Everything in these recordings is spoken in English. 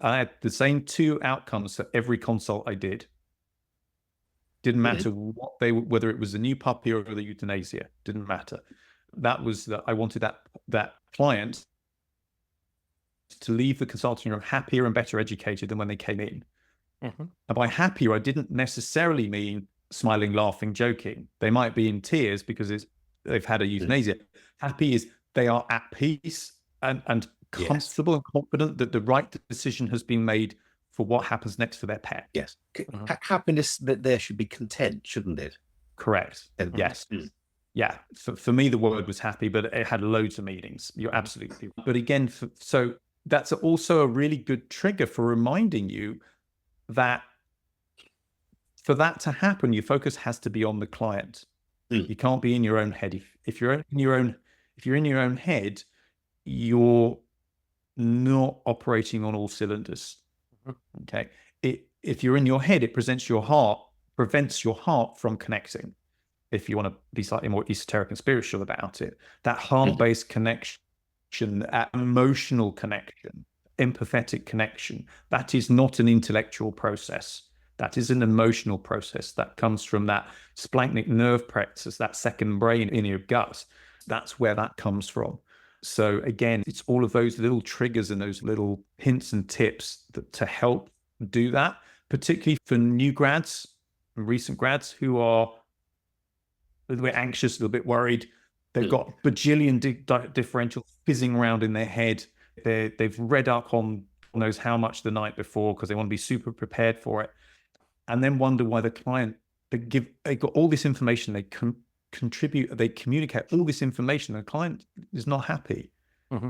I had the same 2 outcomes for every consult I did. Didn't matter what whether it was a new puppy or the euthanasia, didn't matter. That was that I wanted that client to leave the consulting room happier and better educated than when they came in. And by happier, I didn't necessarily mean smiling, laughing, joking. They might be in tears because they've had a euthanasia. Happy is they are at peace and comfortable and confident that the right decision has been made for what happens next for their pet. Yes. Happiness, that there should be content, shouldn't it? Correct. Yes. Yeah. For me, the word was happy, but it had loads of meanings. You're absolutely right. But again, so that's also a really good trigger for reminding you that for that to happen, your focus has to be on the client. You can't be in your own head. If you're in your own head, you're not operating on all cylinders. Okay. If you're in your head, it prevents your heart from connecting. If you want to be slightly more esoteric and spiritual about it, that heart-based connection, that emotional connection, empathetic connection, that is not an intellectual process. That is an emotional process that comes from that splanchnic nerve plexus, that second brain in your gut. That's where that comes from. So again, it's all of those little triggers and those little hints and tips to help do that, particularly for new grads and recent grads who are a little bit anxious, a little bit worried. They've got bajillion differentials fizzing around in their head. They've read up on knows how much the night before because they want to be super prepared for it, and then wonder why the client, they got all this information, they contribute, they communicate all this information, and the client is not happy.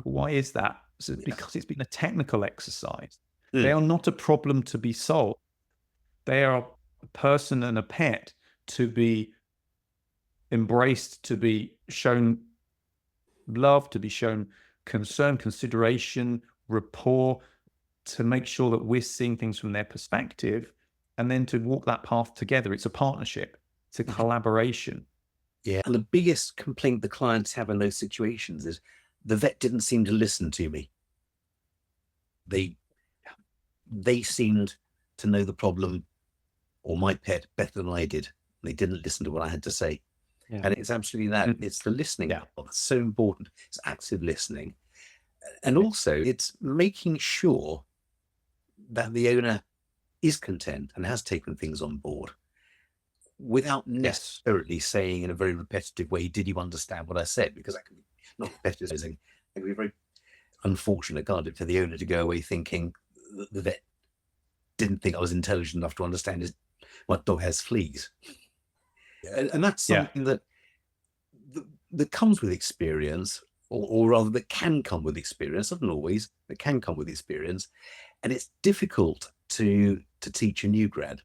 Why is that? So because it's been a technical exercise. They are not a problem to be solved. They are a person and a pet to be embraced, to be shown love, to be shown concern, consideration, rapport, to make sure that we're seeing things from their perspective, and then to walk that path together. It's a partnership. It's a collaboration. Yeah. And the biggest complaint the clients have in those situations is the vet didn't seem to listen to me. They seemed to know the problem or my pet better than I did. They didn't listen to what I had to say. And it's absolutely that. It's the listening. That's so important. It's active listening. And also it's making sure that the owner is content and has taken things on board without necessarily saying in a very repetitive way, did you understand what I said? Because that can be not repetitive. It can be very unfortunate, can't it, for the owner to go away thinking that the vet didn't think I was intelligent enough to understand my dog has fleas. And that's something that comes with experience, or rather that can come with experience. Not always, but can come with experience. And it's difficult to teach a new grad.